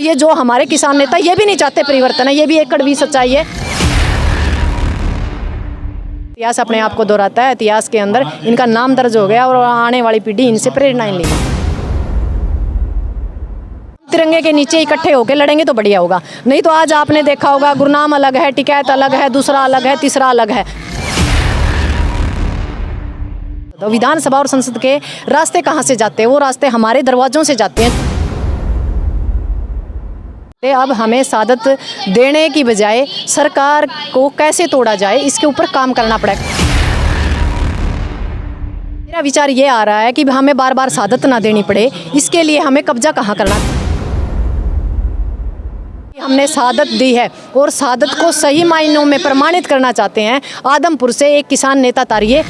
ये जो हमारे किसान नेता ये भी नहीं चाहते परिवर्तन है, ये भी एक कड़वी सच्चाई है। इतिहास अपने आप को दोहराता है, इतिहास के अंदर इनका नाम दर्ज हो गया और आने वाली पीढ़ी इनसे प्रेरणाएं लेगी। तिरंगे के नीचे इकट्ठे होकर लड़ेंगे तो बढ़िया होगा, नहीं तो आज आपने देखा होगा गुरनाम अलग है, टिकैत अलग है, दूसरा अलग है, तीसरा अलग है। तो विधानसभा और संसद के रास्ते कहाँ से जाते हैं? वो रास्ते हमारे दरवाजों से जाते हैं। अब हमें सादत देने की बजाय सरकार को कैसे तोड़ा जाए इसके ऊपर काम करना पड़ेगा। मेरा विचार ये आ रहा है कि हमें बार बार सादत ना देनी पड़े, इसके लिए हमें कब्जा कहाँ करना। हमने सादत दी है और सादत को सही मायनों में प्रमाणित करना चाहते हैं। आदमपुर से एक किसान नेता तारिए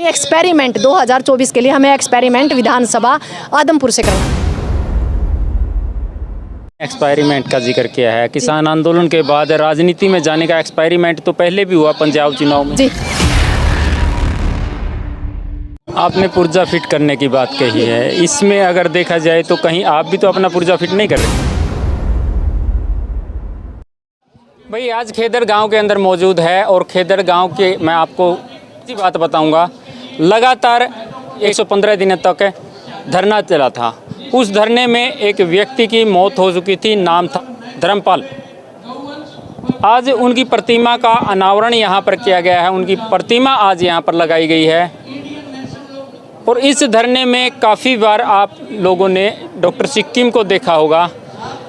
एक्सपेरिमेंट 2024 के लिए हमें एक्सपेरिमेंट विधानसभा आदमपुर से करना। एक्सपेरिमेंट का जिक्र किया है, किसान आंदोलन के बाद राजनीति में जाने का एक्सपेरिमेंट तो पहले भी हुआ पंजाब चुनाव में जी। आपने पुर्जा फिट करने की बात कही है, इसमें अगर देखा जाए तो कहीं आप भी तो अपना पुर्जा फिट नहीं कर रहे। भाई आज खेदर गांव के अंदर मौजूद है और खेदर गांव के मैं आपको बात बताऊंगा। लगातार 115 दिनों तक धरना चला था। उस धरने में एक व्यक्ति की मौत हो चुकी थी, नाम था धर्मपाल। आज उनकी प्रतिमा का अनावरण यहाँ पर किया गया है, उनकी प्रतिमा आज यहाँ पर लगाई गई है। और इस धरने में काफ़ी बार आप लोगों ने डॉक्टर सिक्किम को देखा होगा,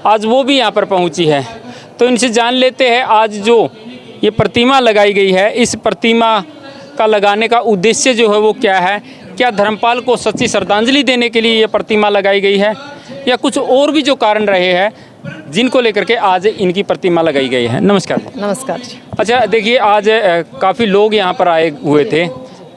आज वो भी यहाँ पर पहुँची है। तो इनसे जान लेते हैं आज जो ये प्रतिमा लगाई गई है, इस प्रतिमा का लगाने का उद्देश्य जो है वो क्या है। क्या धर्मपाल को सच्ची श्रद्धांजलि देने के लिए ये प्रतिमा लगाई गई है या कुछ और भी जो कारण रहे हैं जिनको लेकर के आज इनकी प्रतिमा लगाई गई है। नमस्कार। नमस्कार। अच्छा देखिए, आज काफ़ी लोग यहाँ पर आए हुए थे,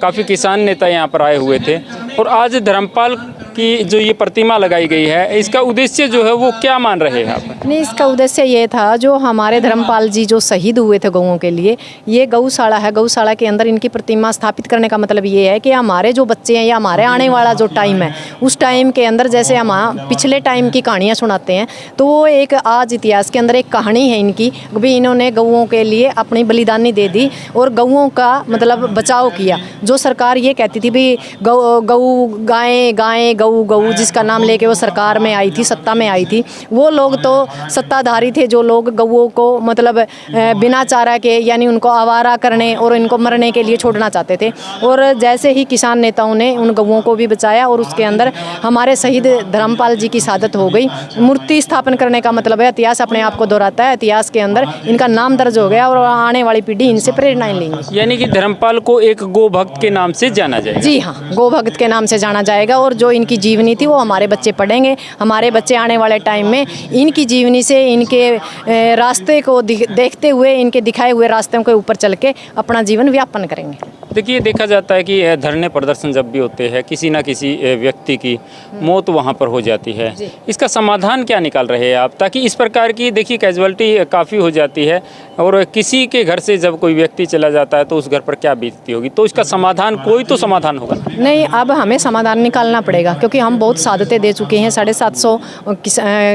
काफ़ी किसान नेता यहाँ पर आए हुए थे और आज धर्मपाल की जो ये प्रतिमा लगाई गई है, इसका उद्देश्य जो है वो क्या मान रहे हैं आप? नहीं, इसका उद्देश्य ये था जो हमारे धर्मपाल जी जो शहीद हुए थे गौओं के लिए, ये गौशाला है, गौशाला के अंदर इनकी प्रतिमा स्थापित करने का मतलब ये है कि हमारे जो बच्चे हैं या हमारे आने वाला जो टाइम है उस टाइम के अंदर जैसे हम पिछले टाइम की कहानियाँ सुनाते हैं, तो वो एक आज इतिहास के अंदर एक कहानी है इनकी भी। इन्होंने गौओं के लिए अपनी बलिदानी दे दी और गौओं का मतलब बचाव किया। जो सरकार ये कहती थी भी गऊ गायें गायें गऊ गऊ, जिसका नाम लेके वो सरकार में आई थी, सत्ता में आई थी, वो लोग तो सत्ताधारी थे जो लोग गऊओं को मतलब बिना चारा के यानी उनको आवारा करने और इनको मरने के लिए छोड़ना चाहते थे। और जैसे ही किसान नेताओं ने उन गऊओं को भी बचाया और उसके अंदर हमारे शहीद धर्मपाल जी की शहादत हो गई। मूर्ति स्थापन करने का मतलब है इतिहास अपने आप को दोहराता है, इतिहास के अंदर इनका नाम दर्ज हो गया और आने वाली पीढ़ी इनसे प्रेरणाएं लेंगी। यानी कि धर्मपाल को एक गो भक्त के नाम से जाना जाएगा। जी हाँ, गो भक्त के नाम से जाना जाएगा और जो इनकी जीवनी थी वो हमारे बच्चे पढ़ेंगे। हमारे बच्चे आने वाले टाइम में इनकी जीवनी से इनके रास्ते को देखते हुए, इनके दिखाए हुए रास्तों के ऊपर चल के अपना जीवन व्यापन करेंगे। देखिए, देखा जाता है कि धरने प्रदर्शन जब भी होते हैं किसी ना किसी व्यक्ति की मौत वहाँ पर हो जाती है। इसका समाधान क्या निकाल रहे हैं आप, ताकि इस प्रकार की देखिए कैजुअलिटी काफ़ी हो जाती है और किसी के घर से जब कोई व्यक्ति चला जाता है तो उस घर पर क्या बीतती होगी, तो इसका समाधान कोई तो समाधान होगा। नहीं, अब हमें समाधान निकालना पड़ेगा क्योंकि हम बहुत सादतें दे चुके हैं। 750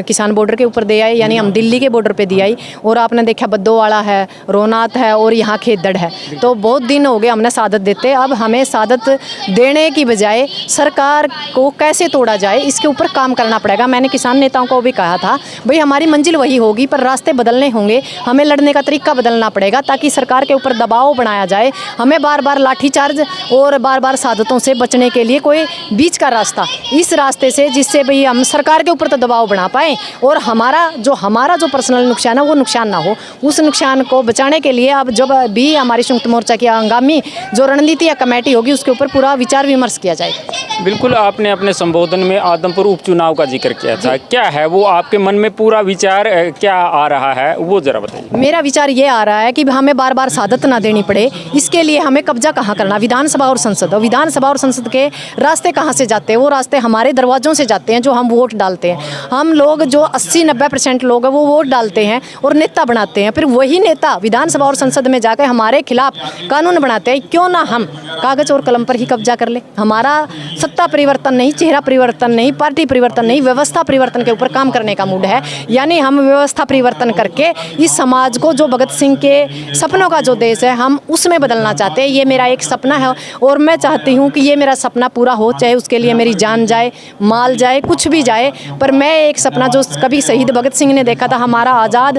किसान बॉर्डर के ऊपर दे आए, यानी हम दिल्ली के बॉर्डर पे दिया आई और आपने देखा बद्दोवाड़ा है, रोनात है और यहाँ खेदड़ है। तो बहुत दिन हो गए हमने सादत देते। अब हमें सादत देने की बजाय सरकार को कैसे तोड़ा जाए इसके ऊपर काम करना पड़ेगा। मैंने किसान नेताओं को भी कहा था भाई हमारी मंजिल वही होगी पर रास्ते बदलने होंगे, हमें लड़ने का तरीका बदलना पड़ेगा ताकि सरकार के ऊपर दबाव बनाया जाए। हमें बार बार लाठीचार्ज और बार बार सादतों से बचने के लिए कोई बीच का रास्ता, इस रास्ते से जिससे भाई हम सरकार के ऊपर तो दबाव बना पाएँ और हमारा जो पर्सनल नुकसान है वो नुकसान ना हो। उस नुकसान को बचाने के लिए अब जब भी हमारी संयुक्त मोर्चा की आगामी जो रणनीति या कमेटी होगी उसके ऊपर पूरा विचार विमर्श किया जाएगा। बिल्कुल, आपने अपने संबोधन में आदमपुर उपचुनाव का जिक्र किया था, क्या है वो आपके मन में पूरा विचार क्या आ रहा है वो जरा बताइए। मेरा विचार ये आ रहा है कि हमें बार बार सादत ना देनी पड़े, इसके लिए हमें कब्जा कहाँ करना, विधानसभा और संसद। विधानसभा और संसद के रास्ते कहाँ से जाते हैं वो रास्ते रास्ते हमारे दरवाज़ों से जाते हैं, जो हम वोट डालते हैं। हम लोग जो 80-90% लोग हैं वो वोट डालते हैं और नेता बनाते हैं, फिर वही नेता विधानसभा और संसद में जाकर हमारे खिलाफ कानून बनाते हैं। क्यों ना हम कागज़ और कलम पर ही कब्जा कर ले। हमारा सत्ता परिवर्तन नहीं, चेहरा परिवर्तन नहीं, पार्टी परिवर्तन नहीं, व्यवस्था परिवर्तन के ऊपर काम करने का मूड है। यानी हम व्यवस्था परिवर्तन करके इस समाज को, जो भगत सिंह के सपनों का जो देश है, हम उसमें बदलना चाहते हैं। ये मेरा एक सपना है और मैं चाहती हूँ कि ये मेरा सपना पूरा हो, चाहे उसके लिए मेरी जान जाए, माल जाए, कुछ भी जाए। पर मैं एक सपना जो कभी शहीद भगत सिंह ने देखा था, हमारा आज़ाद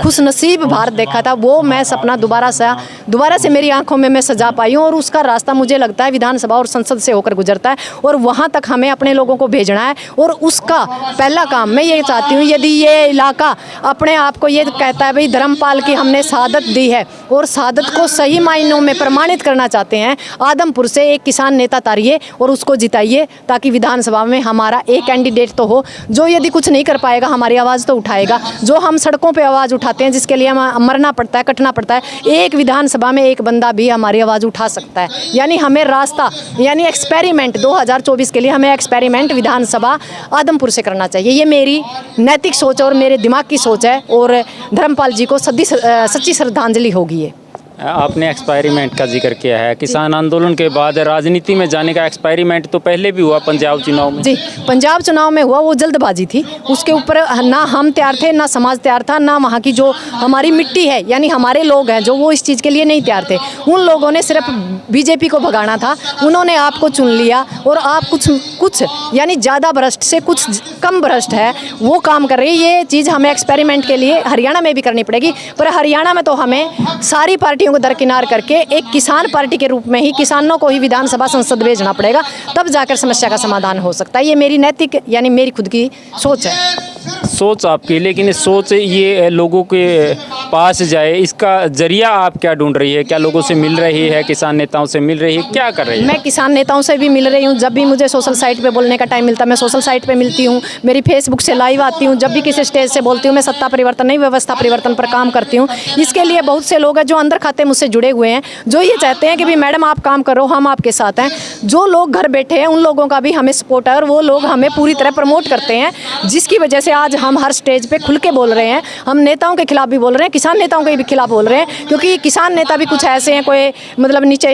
खुशनसीब भारत देखा था, वो मैं सपना दोबारा से मेरी आंखों में मैं सजा पाई हूँ। और उसका रास्ता मुझे लगता है विधानसभा और संसद से होकर गुजरता है और वहाँ तक हमें अपने लोगों को भेजना है। और उसका पहला काम मैं ये चाहती हूँ, यदि ये इलाका अपने आप को ये कहता है भाई धर्मपाल की हमने शहादत दी है और शहादत को सही मायनों में प्रमाणित करना चाहते हैं, आदमपुर से एक किसान नेता तारिए और उसको जिताइए, ताकि विधानसभा में हमारा एक कैंडिडेट तो हो जो यदि कुछ नहीं कर पाएगा हमारी आवाज़ तो उठाएगा। जो हम सड़कों पे आवाज़ उठाते हैं, जिसके लिए हम मरना पड़ता है, कटना पड़ता है, एक विधानसभा में एक बंदा भी हमारी आवाज़ उठा सकता है। यानी हमें रास्ता, यानी एक्सपेरिमेंट 2024 के लिए हमें एक्सपेरिमेंट विधानसभा आदमपुर से करना चाहिए। ये मेरी नैतिक सोच और मेरे दिमाग की सोच है और धर्मपाल जी को सच्ची श्रद्धांजलि होगी ये। आपने एक्सपेरिमेंट का जिक्र किया है। किसान आंदोलन के बाद राजनीति में जाने का एक्सपेरिमेंट तो पहले भी हुआ पंजाब चुनाव में। जी, पंजाब चुनाव में हुआ, वो जल्दबाजी थी। उसके ऊपर ना हम तैयार थे, ना समाज तैयार था, ना वहाँ की जो हमारी मिट्टी है यानी हमारे लोग हैं जो वो इस चीज़ के लिए नहीं तैयार थे। उन लोगों ने सिर्फ बीजेपी को भगाना था, उन्होंने आपको चुन लिया और आप कुछ यानी ज़्यादा भ्रष्ट से कुछ कम भ्रष्ट है वो काम कर रही है। ये चीज़ हमें एक्सपेरिमेंट के लिए हरियाणा में भी करनी पड़ेगी, पर हरियाणा में तो हमें सारी पार्टियों को दरकिनार करके एक किसान पार्टी के रूप में ही किसानों को ही विधानसभा संसद भेजना पड़ेगा, तब जाकर समस्या का समाधान हो सकता है। ये मेरी नैतिक यानी मेरी खुद की सोच है। सोच आपकी, लेकिन इस सोच ये लोगों के पास जाए, इसका जरिया आप क्या ढूंढ रही है? क्या लोगों से मिल रही है, किसान नेताओं से मिल रही है, क्या कर रही है? मैं किसान नेताओं से भी मिल रही हूँ। जब भी मुझे सोशल साइट पे बोलने का टाइम मिलता है मैं सोशल साइट पे मिलती हूँ। मेरी फेसबुक से लाइव आती हूँ। जब भी किसी स्टेज से बोलती हूँ मैं सत्ता परिवर्तन नहीं, व्यवस्था परिवर्तन पर काम करती हूँ। इसके लिए बहुत से लोग हैं जो अंदर खाते मुझसे जुड़े हुए हैं, जो ये चाहते हैं कि भाई मैडम आप काम करो, हम आपके साथ हैं। जो लोग घर बैठे हैं उन लोगों का भी हमें सपोर्ट है और वो लोग हमें पूरी तरह प्रमोट करते हैं, जिसकी वजह से आज हम हर स्टेज पे खुल के बोल रहे हैं। हम नेताओं के खिलाफ भी बोल रहे हैं, किसान नेताओं के भी खिलाफ बोल रहे हैं, क्योंकि किसान नेता भी कुछ ऐसे हैं, कोई मतलब नीचे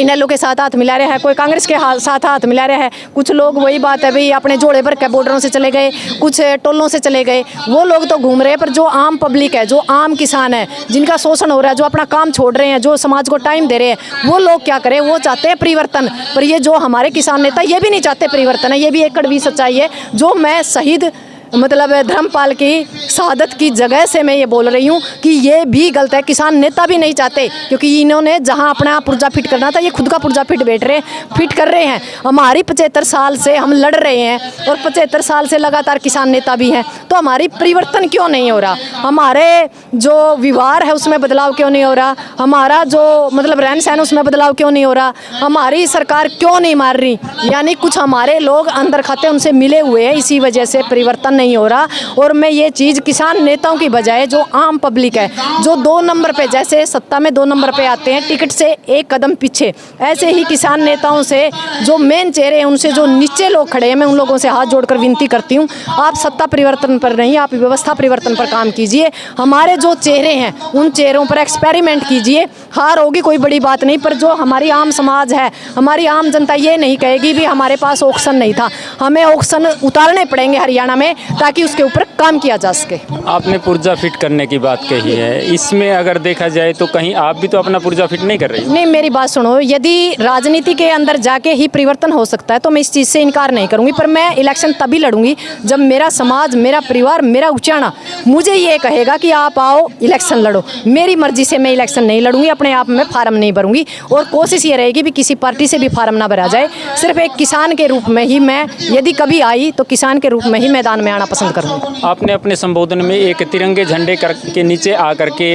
इनेलो के साथ हाथ मिला रहा है, कोई कांग्रेस के साथ हाथ मिला रहा है, कुछ लोग वही बात है भाई अपने जोड़े भर के बॉर्डरों से चले गए, कुछ टोलों से चले गए, वो लोग तो घूम रहे हैं। पर जो आम पब्लिक है, जो आम किसान है, जिनका शोषण हो रहा है, जो अपना काम छोड़ रहे हैं, जो समाज को टाइम दे रहे हैं, वो लोग क्या करें? वो चाहते हैं परिवर्तन। पर ये जो हमारे किसान नेता ये भी नहीं चाहते परिवर्तन है। ये भी एक कड़वी सच्चाई है जो मैं शहीद मतलब धर्मपाल की शहादत की जगह से मैं ये बोल रही हूँ कि ये भी गलत है। किसान नेता भी नहीं चाहते, क्योंकि इन्होंने जहाँ अपना पुर्जा फिट करना था ये खुद का पुर्जा फिट कर रहे हैं। हमारी 75 साल से हम लड़ रहे हैं और 75 साल से लगातार किसान नेता भी हैं, तो हमारी परिवर्तन क्यों नहीं हो रहा? हमारे जो व्यवहार है उसमें बदलाव क्यों नहीं हो रहा? हमारा जो मतलब रहन सहन उसमें बदलाव क्यों नहीं हो रहा? हमारी सरकार क्यों नहीं मार रही? यानी कुछ हमारे लोग अंदर खाते उनसे मिले हुए हैं, इसी वजह से परिवर्तन नहीं हो रहा। और मैं ये चीज़ किसान नेताओं की बजाय जो आम पब्लिक है, जो 2 नंबर पे, जैसे सत्ता में 2 नंबर पे आते हैं टिकट से एक कदम पीछे, ऐसे ही किसान नेताओं से जो मेन चेहरे हैं, उनसे जो नीचे लोग खड़े हैं, मैं उन लोगों से हाथ जोड़कर विनती करती हूँ, आप सत्ता परिवर्तन पर नहीं, आप व्यवस्था परिवर्तन पर काम कीजिए। हमारे जो चेहरे हैं उन चेहरों पर एक्सपेरिमेंट कीजिए। हार होगी कोई बड़ी बात नहीं, पर जो हमारी आम समाज है, हमारी आम जनता ये नहीं कहेगी भी हमारे पास ऑक्शन नहीं था। हमें ऑक्शन उतारने पड़ेंगे हरियाणा में, ताकि उसके ऊपर काम किया जा सके। आपने पुर्जा फिट करने की बात कही है, इसमें अगर देखा जाए तो कहीं आप भी तो अपना पुर्जा फिट नहीं कर रही? नहीं, मेरी बात सुनो, यदि राजनीति के अंदर जाके ही परिवर्तन हो सकता है तो मैं इस चीज़ से इनकार नहीं करूंगी, पर मैं इलेक्शन तभी लड़ूंगी जब मेरा समाज, मेरा परिवार, मेरा उचाना मुझे ये कहेगा कि आप आओ इलेक्शन लड़ो। मेरी मर्जी से मैं इलेक्शन नहीं लड़ूंगी, अपने आप में फार्म नहीं भरूंगी, और कोशिश ये रहेगी भी किसी पार्टी से भी फार्म ना भरा जाए। सिर्फ एक किसान के रूप में ही मैं यदि कभी आई तो किसान के रूप में ही मैदान में आना पसंद करूँगी। आपने अपने संबोधन में एक तिरंगे झंडे के नीचे आकर के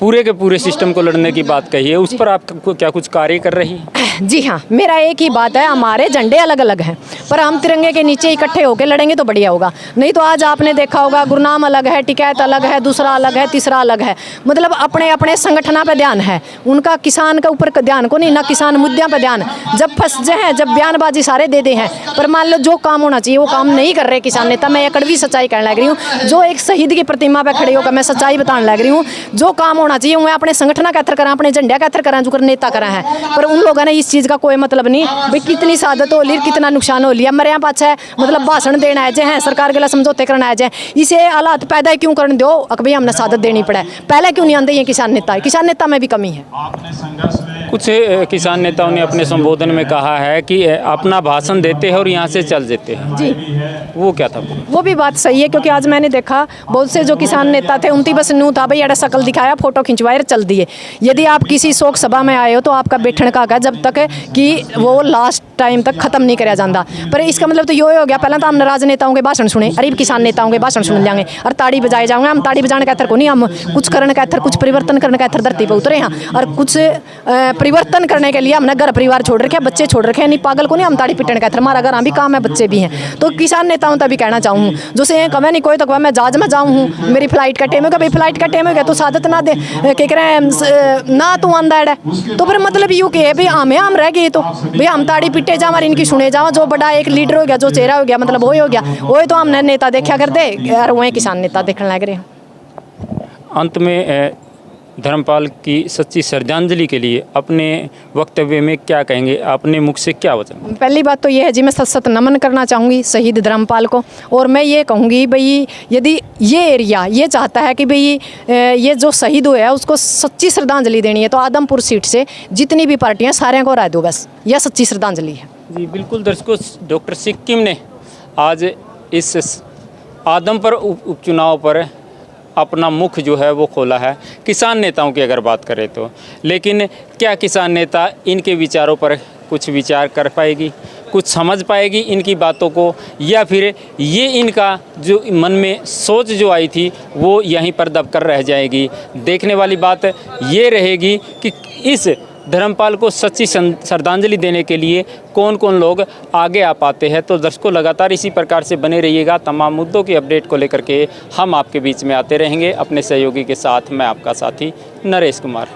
पूरे के पूरे सिस्टम को लड़ने की बात कही है, उस पर आप क्या कुछ कार्य कर रही हैं? जी हाँ, मेरा एक ही बात है, हमारे झंडे अलग अलग हैं पर हम तिरंगे के नीचे इकट्ठे होकर लड़ेंगे तो बढ़िया होगा। नहीं तो आज आपने देखा होगा गुरनाम अलग है, टिकैत अलग है, दूसरा अलग है, तीसरा अलग है। मतलब अपने अपने संगठना पे ध्यान है, उनका किसान के ऊपर ध्यान को नहीं, ना किसान मुद्दों पे ध्यान। जब फंस जाए हैं, जब बयानबाजी सारे दे दे हैं, पर मान लो जो काम होना चाहिए वो काम नहीं कर रहे किसान नेता। मैं एक कड़वी सच्चाई कहने लग रही हूँ, जो एक शहीद की प्रतिमा पे खड़े होकर मैं सच्चाई बताने लग रही हूँ। जो काम होना चाहिए वो अपने संगठना का अथर करा, अपने झंडा का अथर करा, जो कर नेता करा है। पर उन लोगों ने इस चीज़ का कोई मतलब नहीं भाई, कितनी सादत हो ली, कितना नुकसान हो लिया। मेरे यहाँ पास है मतलब भाषण देना है जे हैं, सरकार के लिए समझौते करना है जे, इसे हालात पैदा क्यों करने दो अकबी हमने सादत देनी पड़ा है। पहले क्यों नहीं आते ये किसान नेता में भी कमी है। कुछ किसान नेताओं ने अपने संबोधन में कहा है कि अपना भाषण देते हैं और यहाँ से चल देते हैं जी, वो क्या था? वो भी बात सही है, क्योंकि आज मैंने देखा बहुत से जो किसान नेता थे उनकी बस नू था भाई अड़ा शकल दिखाया, फोटो खिंचवाए चल दिए। यदि आप किसी शोक सभा में आए हो तो आपका बैठने का है जब तक कि वो लास्ट टाइम तक खत्म नहीं कराया जाता। पर इसका मतलब तो ये हो गया, पहले तो हम राजनेताओं के भाषण सुने, अरे किसान नेताओं के भाषण सुन जाएंगे और ताड़ी बजाए जाएंगे। हम ताड़ी बजाने का अथर को नहीं, हम कुछ करने का अथर, कुछ परिवर्तन करने का अथर धरती पर उतरे हैं। और कुछ परिवर्तन करने के लिए हमने घर परिवार छोड़ रखे, बच्चे छोड़ रखे हैं। नहीं पागल को नहीं हम ताड़ी पिटने का अथर, हमारा घर हम भी काम है, बच्चे भी हैं। तो किसान नेताओं तक भी कहना चाहूँ, जो से कमें नहीं कोई तो कहा मैं जहाज में जाऊँ हूँ, मेरी फ्लाइट का टाइम है, भाई फ्लाइट का टाइम हो गया तो सादत ना दे क्या कह रहे हैं ना तू आंदा है। तो फिर मतलब यूँ के भाई हम रह गए, तो भाई हम ताड़ी पिटे जा हमारी इनकी सुने जाओ। जो बड़ा एक लीडर हो गया, जो चेहरा हो गया, मतलब वो हो गया, वो तो हमने नेता देखा कर दे यार, वही किसान नेता देखने लग रहे हैं। अंत में धर्मपाल की सच्ची श्रद्धांजलि के लिए अपने वक्तव्य में क्या कहेंगे, अपने मुख से क्या वचन? पहली बात तो ये है जी, मैं सत नमन करना चाहूँगी शहीद धर्मपाल को। और मैं ये कहूँगी भाई यदि ये एरिया ये चाहता है कि भाई ये जो शहीद हुआ है उसको सच्ची श्रद्धांजलि देनी है तो आदमपुर सीट से जितनी भी पार्टियाँ सारे को राय दो, बस यह सच्ची श्रद्धांजलि है। जी बिल्कुल दर्शकों, डॉक्टर सिक्किम ने आज इस आदमपुर उपचुनाव पर अपना मुख जो है वो खोला है किसान नेताओं की अगर बात करें तो। लेकिन क्या किसान नेता इनके विचारों पर कुछ विचार कर पाएगी, कुछ समझ पाएगी इनकी बातों को, या फिर ये इनका जो मन में सोच जो आई थी वो यहीं पर दबकर रह जाएगी? देखने वाली बात ये रहेगी कि इस धर्मपाल को सच्ची श्रद्धांजलि देने के लिए कौन कौन लोग आगे आ पाते हैं। तो दर्शकों लगातार इसी प्रकार से बने रहिएगा, तमाम मुद्दों की अपडेट को लेकर के हम आपके बीच में आते रहेंगे अपने सहयोगी के साथ। मैं आपका साथी नरेश कुमार।